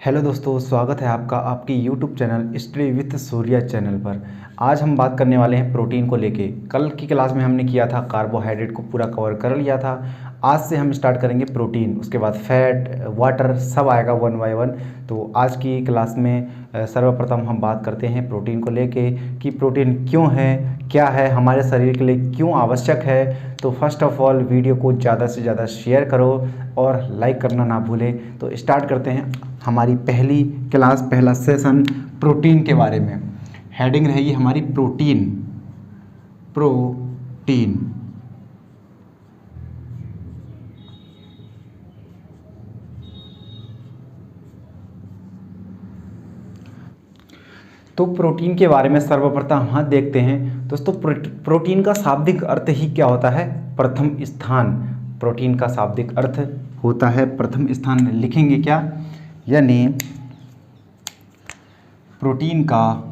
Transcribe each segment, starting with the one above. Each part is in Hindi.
हेलो दोस्तों, स्वागत है आपका आपके YouTube channel study with Surya channel पर। आज हम बात करने वाले हैं प्रोटीन को लेके। कल की क्लास में हमने किया था कार्बोहाइड्रेट को पूरा कवर कर लिया था। आज से हम स्टार्ट करेंगे प्रोटीन, उसके बाद फैट, वाटर सब आएगा वन बाय वन। तो आज की क्लास में सर्वप्रथम हम बात करते हैं प्रोटीन को लेके कि प्रोटीन क्यों है, क्या है, हमारे शरीर के लिए क्यों आवश्यक है। तो फर्स्ट ऑफ ऑल वीडियो को ज़्यादा से ज़्यादा शेयर करो और लाइक करना ना भूलें। तो स्टार्ट करते हैं हमारी पहली क्लास, पहला सेशन प्रोटीन के बारे में। हेडिंग रहेगी हमारी प्रोटीन। प्रोटीन तो प्रोटीन के बारे में सर्वप्रथम हम देखते हैं दोस्तों। प्रोटीन का शाब्दिक अर्थ ही क्या होता है? प्रथम स्थान। प्रोटीन का शाब्दिक अर्थ होता है प्रथम स्थान। लिखेंगे क्या? यानी प्रोटीन का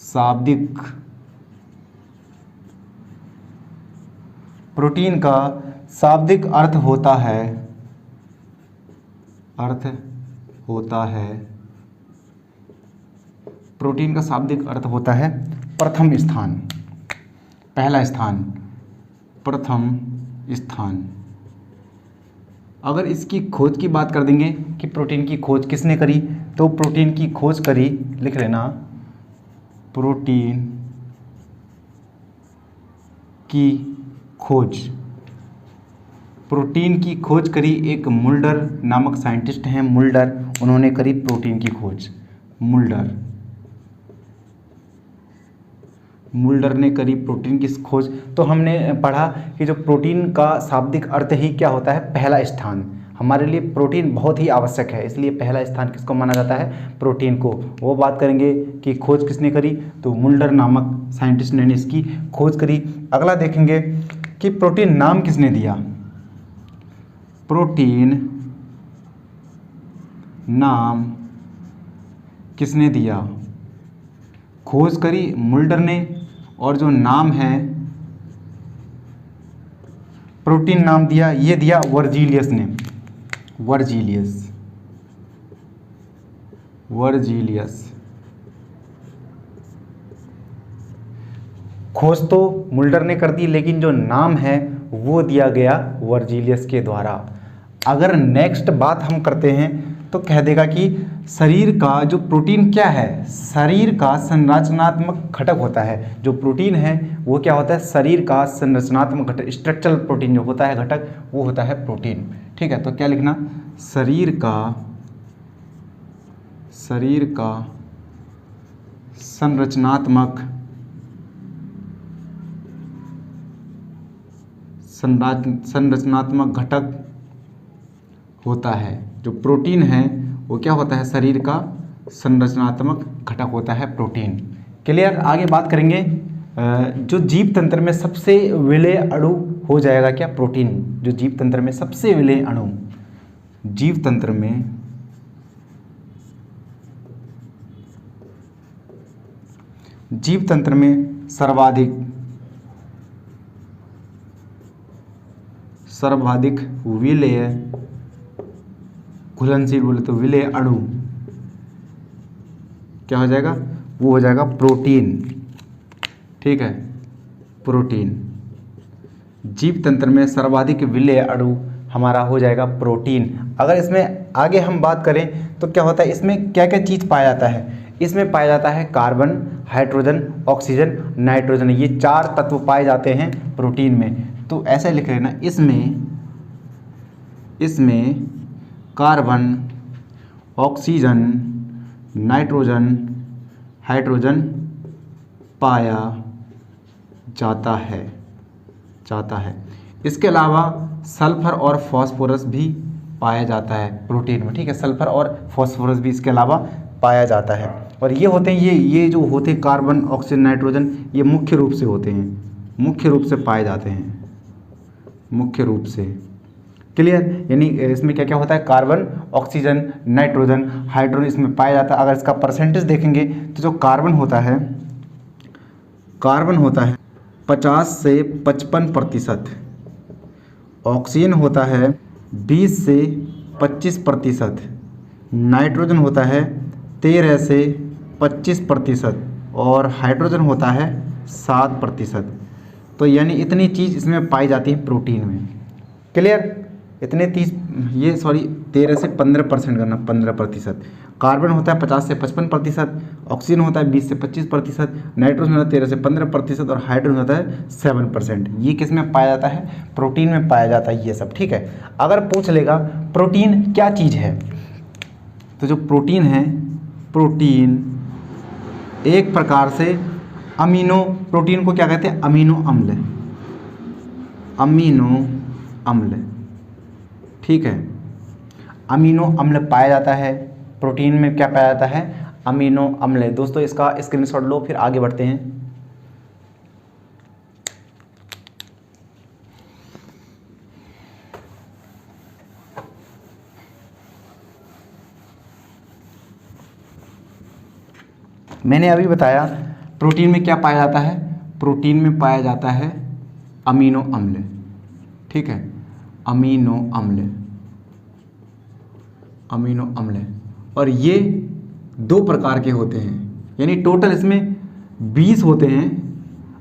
शाब्दिक अर्थ होता है प्रोटीन का शाब्दिक अर्थ होता है प्रथम स्थान, पहला स्थान, प्रथम स्थान। अगर इसकी खोज की बात कर देंगे कि प्रोटीन की खोज किसने करी, तो प्रोटीन की खोज करी, लिख लेना, प्रोटीन की खोज करी एक मुल्डर नामक साइंटिस्ट हैं। मुल्डर, उन्होंने करी प्रोटीन की खोज। मुल्डर ने करी प्रोटीन की खोज। तो हमने पढ़ा कि जो प्रोटीन का शाब्दिक अर्थ ही क्या होता है? पहला स्थान। हमारे लिए प्रोटीन बहुत ही आवश्यक है, इसलिए पहला स्थान किसको माना जाता है? प्रोटीन को। वो बात करेंगे कि खोज किसने करी, तो मुल्डर नामक साइंटिस्ट ने इसकी खोज करी। अगला देखेंगे कि प्रोटीन नाम किसने दिया। प्रोटीन नाम किसने दिया? खोज करी मुल्डर ने, और जो नाम है, प्रोटीन नाम दिया, ये दिया वर्जीलियस ने। वर्जीलियस। खोज तो मुल्डर ने कर दी, लेकिन जो नाम है वो दिया गया वर्जीलियस के द्वारा। अगर नेक्स्ट बात हम करते हैं तो कह देगा कि शरीर का जो प्रोटीन क्या है, शरीर का संरचनात्मक घटक होता है। जो प्रोटीन है वो क्या होता है? शरीर का संरचनात्मक घटक, स्ट्रक्चरल प्रोटीन जो होता है घटक, वो होता है प्रोटीन। ठीक है, तो क्या लिखना? शरीर का संरचनात्मक घटक होता है। जो प्रोटीन है वो क्या होता है? शरीर का संरचनात्मक घटक होता है प्रोटीन। क्लियर? आगे बात करेंगे जो जीव तंत्र में सबसे विलेय अणु हो जाएगा क्या? प्रोटीन। जो जीव तंत्र में सबसे विलेय अणु, जीव तंत्र में सर्वाधिक विलेय, घुलनशील बोले तो विलेय अणु क्या हो जाएगा? वो हो जाएगा प्रोटीन। ठीक है, प्रोटीन। जीव तंत्र में सर्वाधिक विलेय अणु हमारा हो जाएगा प्रोटीन। अगर इसमें आगे हम बात करें तो क्या होता है? इसमें क्या क्या चीज़ पाया जाता है? इसमें पाया जाता है कार्बन, हाइड्रोजन, ऑक्सीजन, नाइट्रोजन। ये 4 तत्व पाए जाते हैं प्रोटीन में। तो ऐसे लिख लेना, इसमें कार्बन, ऑक्सीजन, नाइट्रोजन, हाइड्रोजन पाया जाता है। इसके अलावा सल्फर और फास्फोरस भी पाया जाता है प्रोटीन में। ठीक है, सल्फर और फास्फोरस भी इसके अलावा पाया जाता है। और ये होते हैं, ये जो होते हैं कार्बन, ऑक्सीजन, नाइट्रोजन, ये मुख्य रूप से होते हैं, मुख्य रूप से पाए जाते हैं, मुख्य रूप से। क्लियर? यानी इसमें क्या क्या होता है? कार्बन, ऑक्सीजन, नाइट्रोजन, हाइड्रोजन इसमें पाया जाता है। अगर इसका परसेंटेज देखेंगे तो जो कार्बन होता है 50 से 55%, ऑक्सीजन होता है 20 से 25%, नाइट्रोजन होता है 13 से 25% और हाइड्रोजन होता है 7%। तो यानी इतनी चीज़ इसमें पाई जाती है प्रोटीन में। क्लियर? इतने 13 से 15% करना, 15%। कार्बन होता है 50 से 55%, ऑक्सीजन होता है 20 से 25%, नाइट्रोजन होता है 13 से 15% और हाइड्रोजन होता है 7%। ये किस में पाया जाता है? प्रोटीन में पाया जाता है ये सब। ठीक है, अगर पूछ लेगा प्रोटीन क्या चीज़ है, तो जो प्रोटीन है, प्रोटीन एक प्रकार से प्रोटीन को क्या कहते हैं? अमीनो अम्ल। अमीनो अम्ल, ठीक है, अमीनो अम्ल पाया जाता है प्रोटीन में। क्या पाया जाता है? अमीनो अम्ल। दोस्तों इसका स्क्रीनशॉट लो, फिर आगे बढ़ते हैं। मैंने अभी बताया प्रोटीन में क्या पाया जाता है। प्रोटीन में पाया जाता है अमीनो अम्ल। ठीक है, अमीनो अम्ल, अमीनो अम्ल। और ये 2 प्रकार के होते हैं, यानी टोटल इसमें 20 होते हैं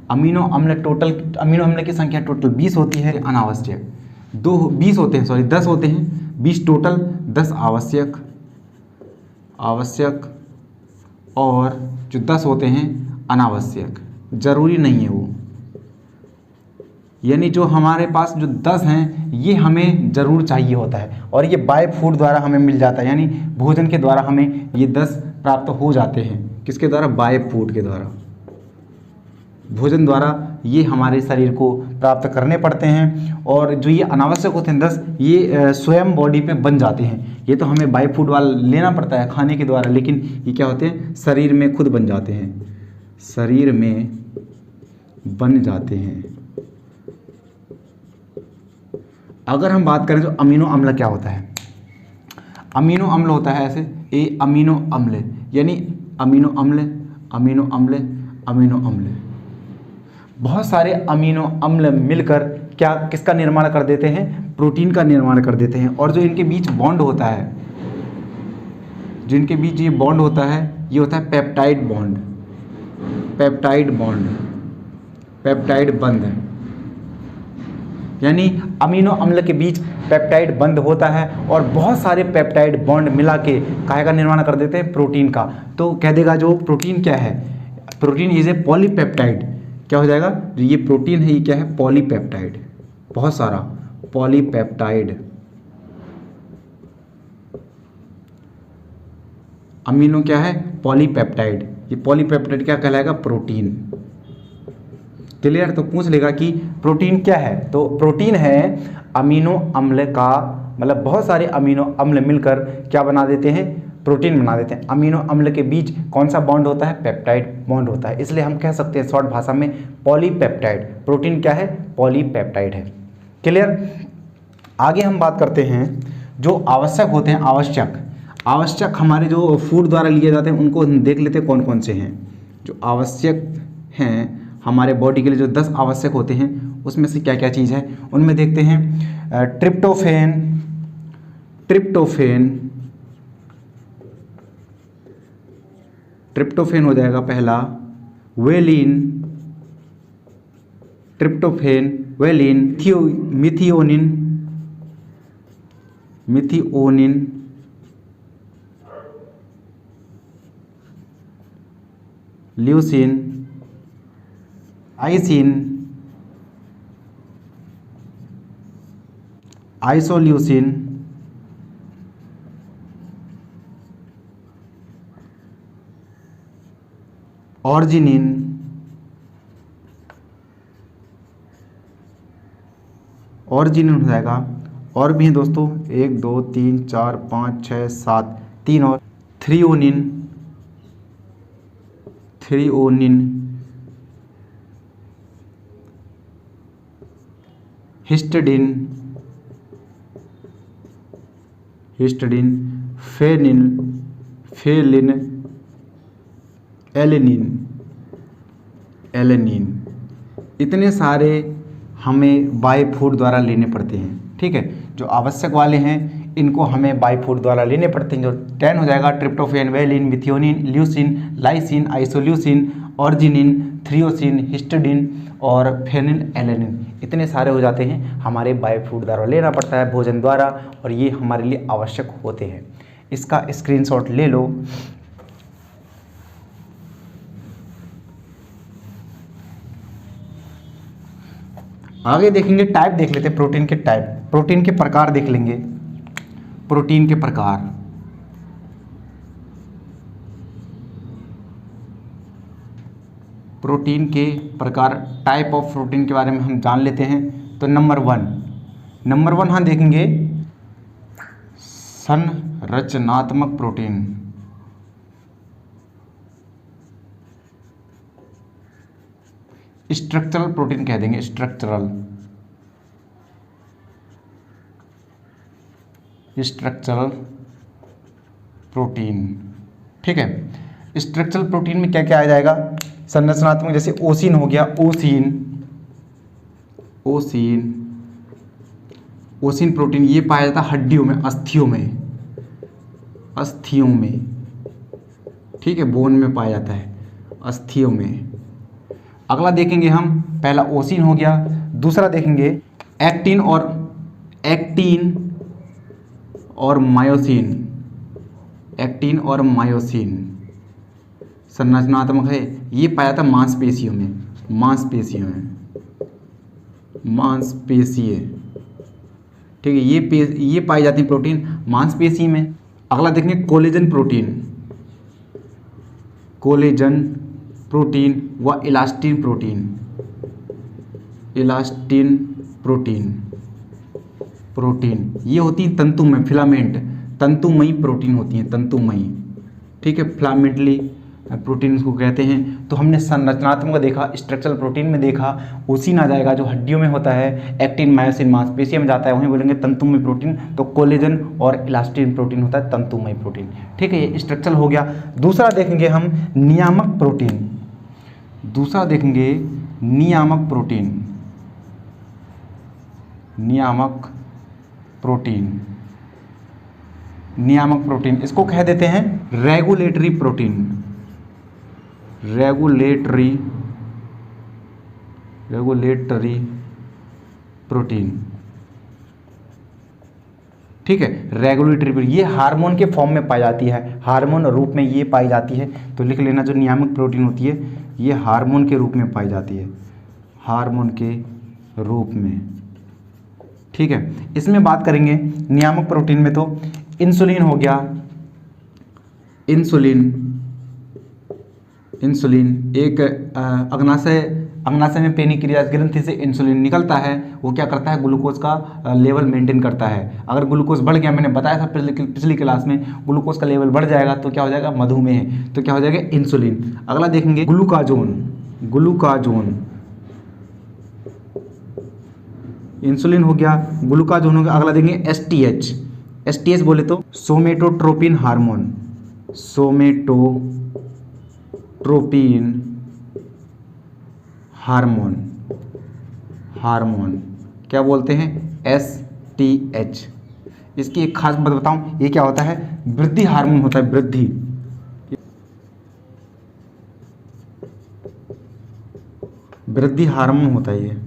अमीनो अम्ल। टोटल अमीनो अम्ल की संख्या टोटल 20 होती है अनावश्यक। 20 होते हैं, 10 होते हैं। 20 टोटल, 10 आवश्यक और जो 10 होते हैं अनावश्यक। ज़रूरी नहीं है वो, यानी जो हमारे पास जो 10 हैं ये हमें ज़रूर चाहिए होता है और ये बाय फूड द्वारा हमें मिल जाता है, यानी भोजन के द्वारा हमें ये 10 प्राप्त हो जाते हैं। किसके द्वारा? बाय फूड के द्वारा, भोजन द्वारा ये हमारे शरीर को प्राप्त करने पड़ते हैं। और जो ये अनावश्यक होते हैं 10, ये स्वयं बॉडी पे बन जाते हैं। ये तो हमें बाय फूड वाला लेना पड़ता है खाने के द्वारा, लेकिन ये क्या होते हैं? शरीर में खुद बन जाते हैं, शरीर में बन जाते हैं। अगर हम बात करें तो अमीनो अम्ल क्या होता है? अमीनो अम्ल होता है ऐसे अमीनो अम्ल, यानी अमीनो अम्ल, अमीनो अम्ल, अमीनो अम्ल। बहुत सारे अमीनो अम्ल मिलकर क्या किसका निर्माण कर देते हैं? प्रोटीन का निर्माण कर देते हैं। और जो इनके बीच बॉन्ड होता है, जो इनके बीच ये बॉन्ड होता है, ये होता है peptide bond, peptide bond, peptide बंध। यानी अमीनो अम्ल के बीच पेप्टाइड बंध होता है और बहुत सारे पेप्टाइड बॉन्ड मिला के काहे का निर्माण कर देते हैं? प्रोटीन का। तो कह देगा जो प्रोटीन क्या है? Protein is a polypeptide. क्या हो जाएगा? जो ये प्रोटीन है ये क्या है? पॉलीपेप्टाइड, बहुत सारा पॉलीपेप्टाइड। अमीनो क्या है? पॉलीपेप्टाइड। ये पॉलीपेप्टाइड क्या कहलाएगा? प्रोटीन। क्लियर? तो पूछ लेगा कि प्रोटीन क्या है, तो प्रोटीन है अमीनो अम्ल का, मतलब बहुत सारे अमीनो अम्ल मिलकर क्या बना देते हैं? प्रोटीन बना देते हैं। अमीनो अम्ल के बीच कौन सा बॉन्ड होता है? पेप्टाइड बॉन्ड होता है। इसलिए हम कह सकते हैं शॉर्ट भाषा में पॉलीपेप्टाइड। प्रोटीन क्या है? पॉलीपेप्टाइड है। क्लियर? आगे हम बात करते हैं जो आवश्यक होते हैं। आवश्यक हमारे जो फूड द्वारा लिए जाते हैं उनको देख लेते हैं कौन कौन से हैं। जो आवश्यक हैं हमारे बॉडी के लिए, जो 10 आवश्यक होते हैं उसमें से क्या क्या चीज़ है उनमें देखते हैं। ट्रिप्टोफेन, ट्रिप्टोफेन हो जाएगा पहला। Valine, tryptophan, valine, methionine, leucine, आइसिन, आइसोल्यूसिन, ऑर्जिनिन, हो जाएगा। और भी हैं दोस्तों, 1 2 3 4 5 6 7, 3 और थ्रियोनिन, हिस्टिडिन, फेलिन, एलेनिन। इतने सारे हमें बाय फूड द्वारा लेने पड़ते हैं। ठीक है, जो आवश्यक वाले हैं इनको हमें बाय फूड द्वारा लेने पड़ते हैं। जो 10 हो जाएगा tryptophan, valine, methionine, leucine, lysine, isoleucine, arginine, threonine, histidine और फेनिल एलेनिन। इतने सारे हो जाते हैं, हमारे बाय फूड द्वारा लेना पड़ता है, भोजन द्वारा, और ये हमारे लिए आवश्यक होते हैं। इसका स्क्रीनशॉट ले लो। आगे देखेंगे टाइप देख लेते हैं, प्रोटीन के टाइप, प्रोटीन के प्रकार देख लेंगे। प्रोटीन के प्रकार, प्रोटीन के प्रकार, टाइप ऑफ प्रोटीन के बारे में हम जान लेते हैं। तो नंबर वन हम देखेंगे संरचनात्मक प्रोटीन। स्ट्रक्चरल प्रोटीन कह देंगे, स्ट्रक्चरल प्रोटीन। ठीक है, स्ट्रक्चरल प्रोटीन में क्या क्या आ जाएगा? संरचनात्मक, जैसे ओसिन हो गया, ओसिन प्रोटीन ये पाया जाता है हड्डियों में, अस्थियों में। ठीक है, बोन में पाया जाता है, अस्थियों में। अगला देखेंगे हम, पहला ओसिन हो गया, दूसरा देखेंगे एक्टिन और मायोसिन। संरचनात्मक है, ये पाया जाता मांसपेशियों में, मांसपेशीय। ठीक है, ये पाई जाती है प्रोटीन मांसपेशी में। अगला देखेंगे कोलेजन प्रोटीन व इलास्टिन प्रोटीन ये होती है तंतुमय, फिलामेंट, तंतुमयी प्रोटीन होती हैं, तंतुमयी। ठीक है, फिलामेंटली प्रोटीन को कहते हैं। तो हमने संरचनात्मक देखा, स्ट्रक्चरल प्रोटीन में देखा ओसिन आ जाएगा जो हड्डियों में होता है, एक्टिन मायोसिन मांसपेशियों में जाता है, वहीं बोलेंगे तंतुमय प्रोटीन। तो कोलेजन और इलास्टिन प्रोटीन होता है तंतुमय प्रोटीन। ठीक है, ये स्ट्रक्चरल हो गया। दूसरा देखेंगे हम नियामक प्रोटीन। नियामक प्रोटीन इसको कह देते हैं रेगुलेटरी प्रोटीन। ठीक है, रेगुलेटरी प्रोटीन ये हार्मोन के फॉर्म में पाई जाती है, हार्मोन रूप में ये पाई जाती है। तो लिख लेना, जो नियामक प्रोटीन होती है ये हार्मोन के रूप में पाई जाती है, हार्मोन के रूप में। ठीक है, इसमें बात करेंगे नियामक प्रोटीन में, तो इंसुलिन हो गया, इंसुलिन एक अग्नाशय में पेनिक्रियास ग्रंथि से इंसुलिन निकलता है। वो क्या करता है? ग्लूकोज का लेवल मेंटेन करता है। अगर ग्लूकोज बढ़ गया, मैंने बताया था पिछली क्लास में, ग्लूकोज का लेवल बढ़ जाएगा तो क्या हो जाएगा? मधुमेह। तो क्या हो जाएगा? इंसुलिन। अगला देखेंगे ग्लूकाजोन। इंसुलिन हो गया, ग्लूकाजोन हो गया। अगला देखेंगे एसटीएच बोले तो सोमेटोट्रोपिन हार्मोन क्या बोलते हैं? एसटीएच। इसकी एक खास बात बताऊं, ये क्या होता है? वृद्धि हार्मोन होता है, वृद्धि हार्मोन होता है ये,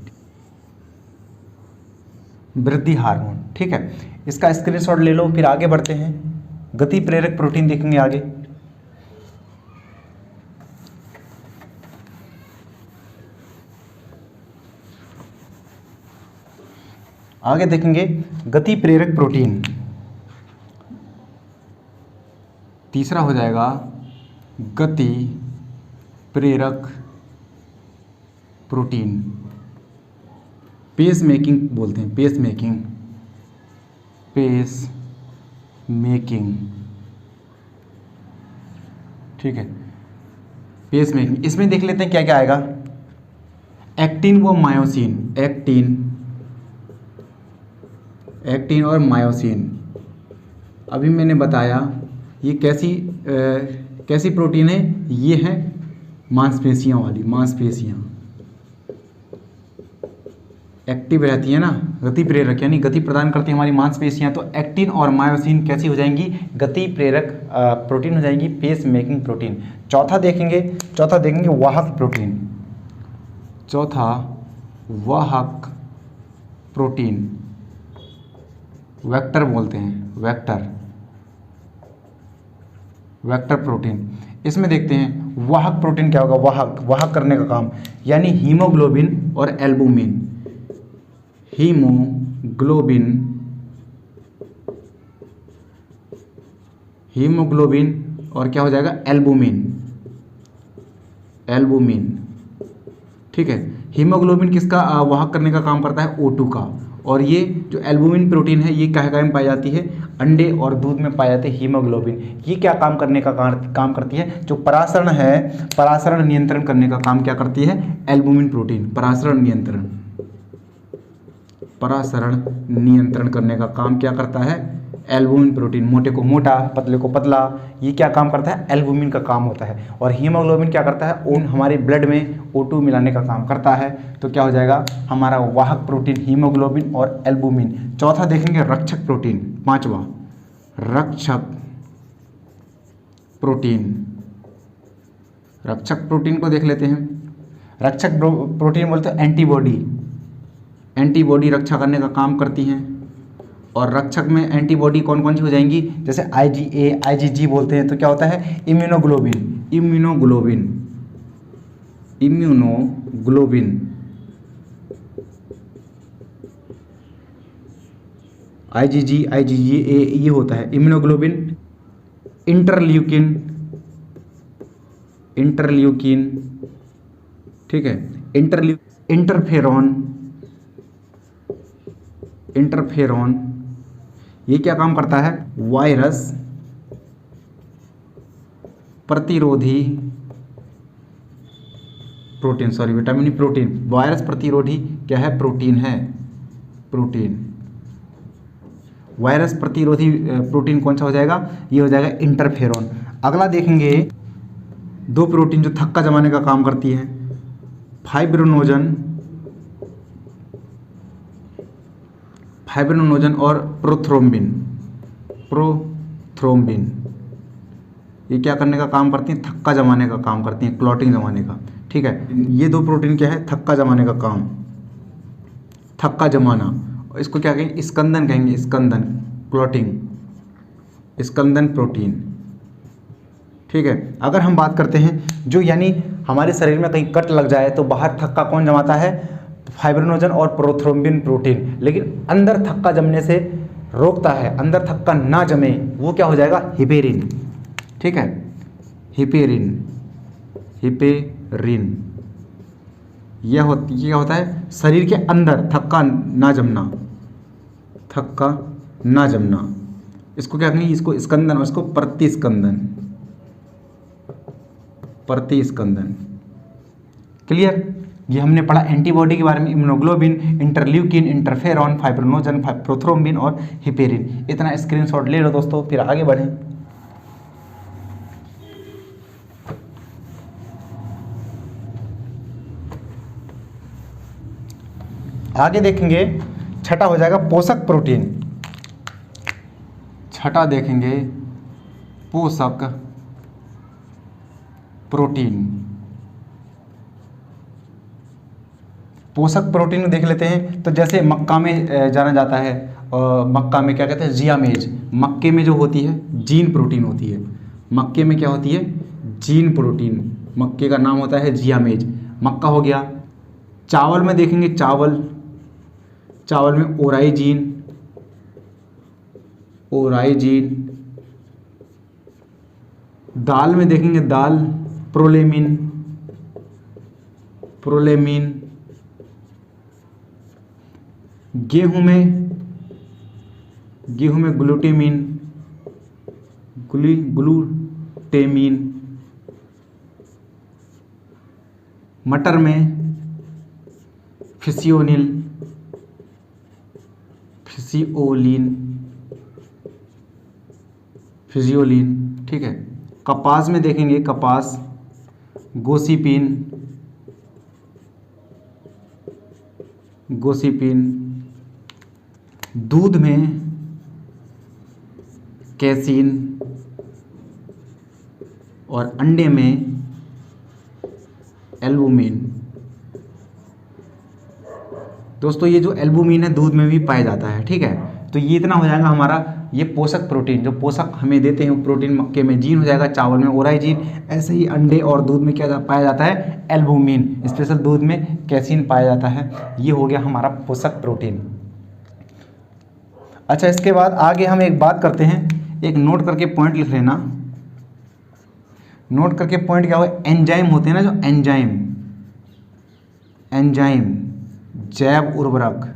वृद्धि हार्मोन। ठीक है, इसका स्क्रीनशॉट ले लो, फिर आगे बढ़ते हैं। गति प्रेरक प्रोटीन देखेंगे आगे। आगे देखेंगे गति प्रेरक प्रोटीन। तीसरा हो जाएगा गति प्रेरक प्रोटीन। पेस मेकिंग बोलते हैं, पेस मेकिंग। ठीक है, पेस मेकिंग। इसमें देख लेते हैं क्या क्या आएगा। एक्टिन व मायोसिन, एक्टिन और मायोसिन। अभी मैंने बताया ये कैसी प्रोटीन है? ये है मांसपेशियां वाली, एक्टिव रहती है ना, गति प्रेरक यानी गति प्रदान करती है हमारी मांसपेशियां, तो एक्टिन और मायोसिन कैसी हो जाएंगी, गति प्रेरक प्रोटीन हो जाएंगी, पेस मेकिंग प्रोटीन। चौथा देखेंगे वाहक प्रोटीन। चौथा वाहक प्रोटीन, वेक्टर बोलते हैं, वेक्टर प्रोटीन। इसमें देखते हैं वाहक प्रोटीन क्या होगा, वाहक करने का काम, यानी हीमोग्लोबिन और एल्बुमिन, हीमोग्लोबिन और क्या हो जाएगा, एल्बुमिन। ठीक है, हीमोग्लोबिन किसका वाहक करने का काम करता है, O2 का। और ये जो एल्बुमिन प्रोटीन है ये क्या में पाई जाती है, अंडे और दूध में पाए जाते हैं हीमोग्लोबिन। ये क्या काम करने का काम करती है, जो परासरण है, परासरण नियंत्रण करने का काम क्या करती है, एल्बुमिन प्रोटीन। परासरण नियंत्रण करने का काम क्या करता है, एल्बुमिन प्रोटीन। मोटे को मोटा, पतले को पतला, ये क्या काम करता है, एल्बुमिन का काम होता है। और हीमोग्लोबिन क्या करता है, हमारे ब्लड में O2 मिलाने का काम करता है। तो क्या हो जाएगा हमारा वाहक प्रोटीन, हीमोग्लोबिन और एल्बुमिन। चौथा देखेंगे रक्षक प्रोटीन। पांचवा रक्षक प्रोटीन को देख लेते हैं। रक्षक प्रोटीन बोलते हैं एंटीबॉडी रक्षा करने का काम करती हैं। और रक्षक में एंटीबॉडी कौन कौन सी हो जाएंगी, जैसे IgA IgG बोलते हैं। तो क्या होता है, इम्यूनोग्लोबिन IgG IgA ये होता है इम्यूनोग्लोबिन। इंटरल्यूकिन, ठीक है, इंटरफेरॉन ये क्या काम करता है, वायरस प्रतिरोधी प्रोटीन, वायरस प्रतिरोधी क्या है, प्रोटीन। वायरस प्रतिरोधी प्रोटीन कौन सा हो जाएगा, ये हो जाएगा इंटरफेरॉन। अगला देखेंगे दो प्रोटीन जो थक्का जमाने का काम करती है, फाइब्रिनोजन और प्रोथ्रोम्बिन। ये क्या करने का काम करती हैं, थक्का जमाने का काम करती हैं, क्लॉटिंग जमाने का। ठीक है, ये दो प्रोटीन क्या है, थक्का जमाने का काम, थक्का जमाना। इसको क्या कहेंगे, स्कंदन कहेंगे, क्लॉटिंग, स्कंदन प्रोटीन। ठीक है, अगर हम बात करते हैं जो यानी हमारे शरीर में कहीं कट लग जाए तो बाहर थक्का कौन जमाता है, फाइब्रिनोजन और प्रोथ्रोम्बिन प्रोटीन। लेकिन अंदर थक्का जमने से रोकता है, अंदर थक्का ना जमे, वो क्या हो जाएगा, हिपेरिन। ठीक है, हिपेरिन यह होता है शरीर के अंदर थक्का ना जमना। इसको क्या कहेंगे, इसको स्कंदन और इसको प्रतिस्कंदन। क्लियर, ये हमने पढ़ा एंटीबॉडी के बारे में, immunoglobulin, interleukin, interferon, fibrinogen, prothrombin और हिपेरिन। इतना स्क्रीनशॉट ले लो दोस्तों, फिर आगे बढ़ें। आगे देखेंगे छठा हो जाएगा पोषक प्रोटीन। छठा देखेंगे पोषक प्रोटीन। पोषक प्रोटीन देख लेते हैं। तो जैसे मक्का में जाना जाता है, मक्का में क्या कहते हैं, जियामेज। मक्के में जो होती है जीन प्रोटीन होती है, मक्के में क्या होती है, जीन प्रोटीन। मक्के का नाम होता है जियामेज। मक्का हो गया। चावल में देखेंगे, चावल में ओराइजीन। दाल में देखेंगे, दाल प्रोलेमिन। गेहूं में ग्लूटेमिन। मटर में फिजियोलिन। ठीक है, कपास में देखेंगे, गोसिपिन। गोसिपिन, दूध में कैसीन और अंडे में एल्बुमिन। दोस्तों ये जो एल्बुमिन है दूध में भी पाया जाता है, ठीक है। तो ये इतना हो जाएगा हमारा ये पोषक प्रोटीन, जो पोषक हमें देते हैं वो प्रोटीन मक्के में जीन हो जाएगा, चावल में ओराइजीन, ऐसे ही अंडे और दूध में क्या पाया जाता है, एल्बुमिन, स्पेशल दूध में कैसीन पाया जाता है। ये हो गया हमारा पोषक प्रोटीन। अच्छा, इसके बाद आगे हम एक बात करते हैं, एक नोट करके पॉइंट लिख लेना। नोट करके पॉइंट क्या होगा, एंजाइम होते हैं ना, जो एंजाइम जैव उर्वरक,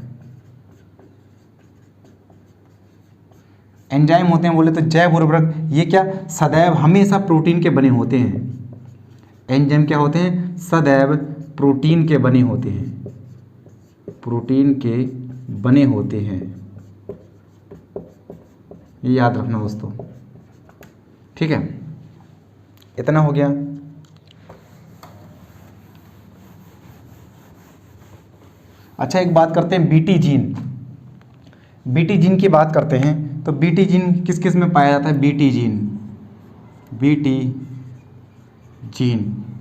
एंजाइम होते हैं बोले तो जैव उर्वरक, ये क्या सदैव हमेशा प्रोटीन के बने होते हैं। एंजाइम क्या होते हैं, सदैव प्रोटीन के बने होते हैं, प्रोटीन के बने होते हैं, ये याद रखना दोस्तों, ठीक है। इतना हो गया। अच्छा, एक बात करते हैं बीटी जीन। बीटी जीन की बात करते हैं तो बीटी जीन किस किस में पाया जाता है, बीटी जीन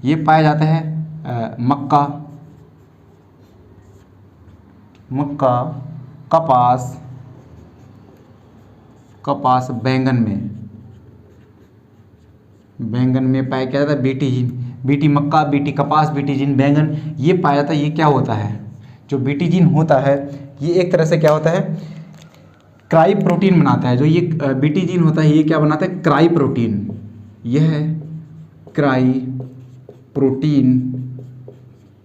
ये पाया जाता है मक्का, कपास, बैंगन में पाया क्या जाता है, बीटी जीन। बीटी मक्का, बीटी कपास, बीटी जीन बैंगन, ये पाया जाता है। ये क्या होता है, जो बीटी जीन होता है ये एक तरह से क्या होता है, क्राई प्रोटीन बनाता है। जो ये बीटी जीन होता है ये क्या बनाता है, क्राई प्रोटीन। यह क्राई प्रोटीन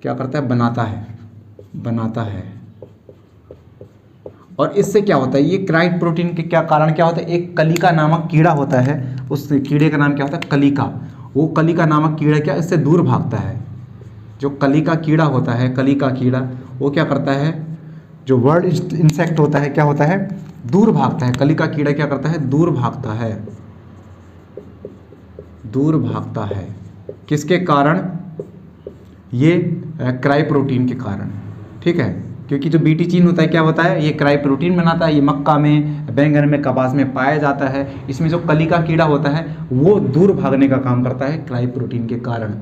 क्या करता है, बनाता है। और इससे क्या होता है, ये क्राई प्रोटीन के क्या कारण क्या होता है, एक कलिका नामक कीड़ा होता है, उस कीड़े का नाम क्या होता है, कलिका। वो कलिका नामक कीड़ा क्या इससे दूर भागता है। जो कलिका कीड़ा होता है, कलिका कीड़ा, वो क्या करता है, जो वर्ड इंसेक्ट होता है क्या होता है, दूर भागता है। कलिका कीड़ा क्या करता है, दूर भागता है। किसके कारण, ये क्राई प्रोटीन के कारण, ठीक है। क्योंकि जो बीटी जीन होता है क्या होता है, ये क्राई प्रोटीन बनाता है। ये मक्का में, बैंगन में, कपास में पाया जाता है। इसमें जो कलिका कीड़ा होता है वो दूर भागने का काम करता है क्राई प्रोटीन के कारण।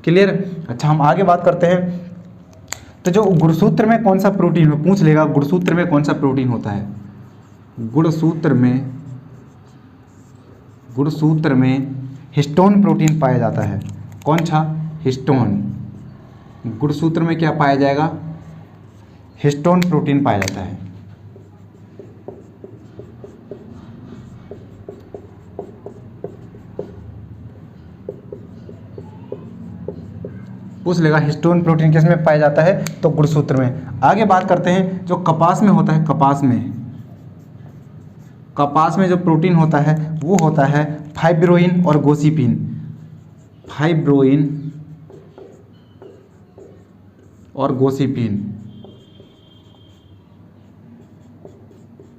क्लियर। अच्छा, हम आगे बात करते हैं। तो जो गुणसूत्र में कौन सा प्रोटीन हो, पूछ लेगा गुणसूत्र में कौन सा प्रोटीन होता है। गुणसूत्र में हिस्टोन प्रोटीन पाया जाता है। कौन सा, हिस्टोन। गुणसूत्र में क्या पाया जाएगा, हिस्टोन प्रोटीन पाया जाता है। पूछ लेगा हिस्टोन प्रोटीन किस में पाया जाता है, तो गुणसूत्र में। आगे बात करते हैं जो कपास में होता है, कपास में जो प्रोटीन होता है वो होता है फाइब्रोइन और गोसिपिन।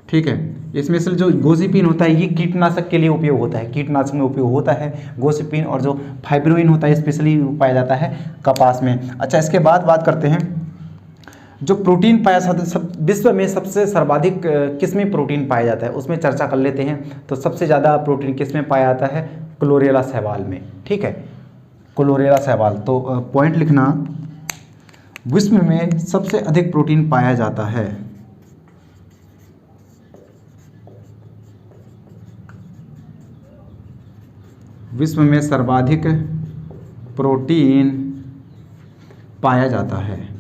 ठीक है। इसमें से जो गोसिपिन होता है ये कीटनाशक के लिए उपयोग होता है, कीटनाशक में उपयोग होता है गोसिपिन। और जो फाइब्रोइन होता है स्पेशली पाया जाता है कपास में। अच्छा, इसके बाद बात करते हैं जो प्रोटीन पाया विश्व में सबसे सर्वाधिक किस में प्रोटीन पाया जाता है, उसमें चर्चा कर लेते हैं। तो सबसे ज़्यादा प्रोटीन किस में पाया जाता है, क्लोरेला शैवाल में, ठीक है, क्लोरेला शैवाल। तो पॉइंट लिखना, विश्व में सबसे अधिक प्रोटीन पाया जाता है विश्व में सर्वाधिक प्रोटीन पाया जाता है,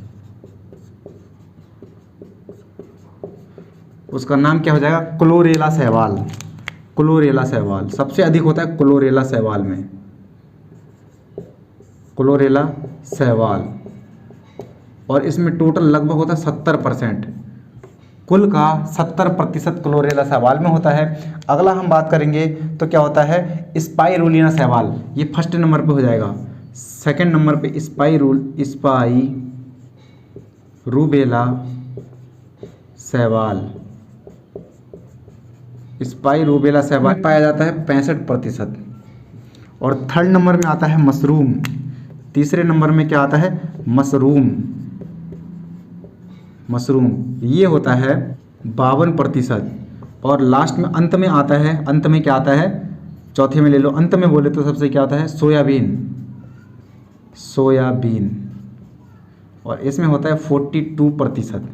उसका नाम क्या हो जाएगा, क्लोरेला शैवाल। सबसे अधिक होता है क्लोरेला शैवाल। और इसमें टोटल लगभग होता है 70%, कुल का 70% क्लोरेला शैवाल में होता है। अगला हम बात करेंगे तो क्या होता है, स्पाइरुलिना शैवाल। ये फर्स्ट नंबर पे हो जाएगा। सेकंड नंबर पे स्पाइरुबेला शैवाल पाया जाता है 65%। और थर्ड नंबर में आता है मशरूम। तीसरे नंबर में क्या आता है, मशरूम। मशरूम ये होता है 52%। और लास्ट में अंत में आता है, अंत में क्या आता है, चौथे में ले लो, अंत में बोले तो सबसे क्या आता है, सोयाबीन। सोयाबीन और इसमें होता है 42%।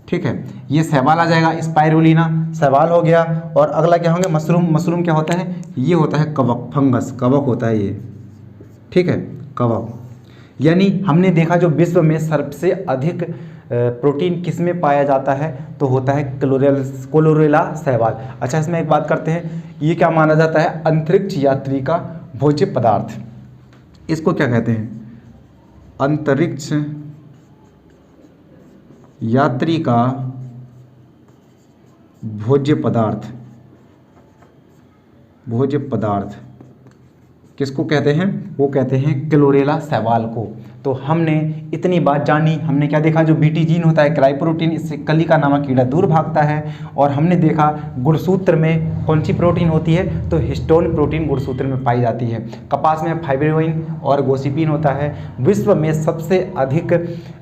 ठीक है, ये शैवाल आ जाएगा, स्पाइरुलिना शैवाल हो गया। और अगला क्या होंगे, मशरूम। मशरूम क्या होता है, ये होता है कवक, फंगस, कवक होता है ये। ठीक है, कवक। यानी हमने देखा जो विश्व में सबसे अधिक प्रोटीन किस में पाया जाता है, तो होता है क्लोरेला शैवाल। अच्छा, इसमें एक बात करते हैं, ये क्या माना जाता है, अंतरिक्ष यात्री का भोज्य पदार्थ। इसको क्या कहते हैं, अंतरिक्ष यात्री का भोज्य पदार्थ। भोज्य पदार्थ किसको कहते हैं, वो कहते हैं क्लोरेला शैवाल को। तो हमने इतनी बात जानी, हमने क्या देखा, जो बीटी जीन होता है क्राइप्रोटीन, इससे कलिका नामक कीड़ा दूर भागता है। और हमने देखा गुणसूत्र में कौन सी प्रोटीन होती है, तो हिस्टोन प्रोटीन गुणसूत्र में पाई जाती है। कपास में फाइब्रोइन और गोसिपिन होता है। विश्व में सबसे अधिक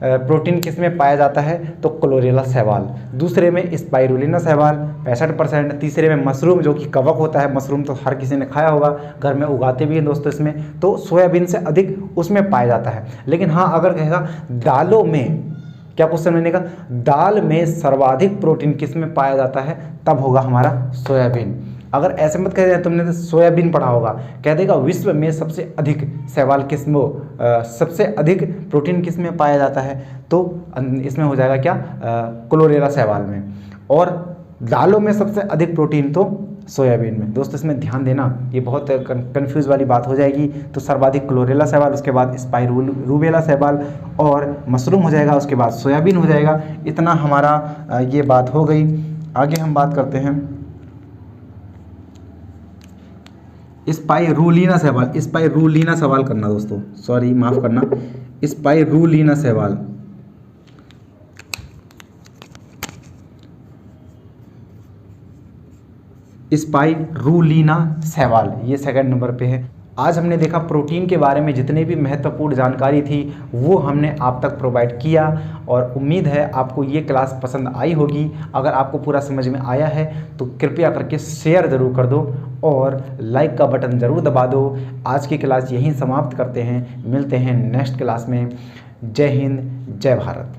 प्रोटीन किस में पाया जाता है, तो क्लोरेला शैवाल। दूसरे में स्पाइरुलिना शैवाल 65%। तीसरे में मशरूम जो कि कवक होता है, मशरूम तो हर किसी ने खाया होगा, घर में उगाते भी हैं दोस्तों इसमें, तो सोयाबीन से अधिक उसमें पाया जाता है। लेकिन हाँ, अगर कहेगा दालों में, क्या क्वेश्चन मैंने कहा, दाल में सर्वाधिक प्रोटीन किस में पाया जाता है, तब होगा हमारा सोयाबीन। अगर ऐसे मत कह, तुमने तो सोयाबीन पढ़ा होगा, कह देगा विश्व में सबसे अधिक शैवाल किस में, सबसे अधिक प्रोटीन किस में पाया जाता है, तो इसमें हो जाएगा क्या, क्लोरेला शैवाल में। और दालों में सबसे अधिक प्रोटीन तो सोयाबीन में। दोस्तों इसमें ध्यान देना, ये बहुत कंफ्यूज वाली बात हो जाएगी। तो सर्वाधिक क्लोरेला शैवाल, उसके बाद स्पाइरुलिना शैवाल और मशरूम हो जाएगा, उसके बाद सोयाबीन हो जाएगा। इतना हमारा ये बात हो गई। आगे हम बात करते हैं स्पाइरुलिना शैवाल। स्पाइरुलिना शैवाल करना दोस्तों, सॉरी माफ़ करना, स्पाइरुलिना शैवाल। स्पाइरुलिना शैवाल ये सेकंड नंबर पे है। आज हमने देखा प्रोटीन के बारे में जितने भी महत्वपूर्ण जानकारी थी वो हमने आप तक प्रोवाइड किया, और उम्मीद है आपको ये क्लास पसंद आई होगी। अगर आपको पूरा समझ में आया है तो कृपया करके शेयर ज़रूर कर दो और लाइक का बटन ज़रूर दबा दो। आज की क्लास यहीं समाप्त करते हैं, मिलते हैं नेक्स्ट क्लास में। जय हिंद, जय भारत।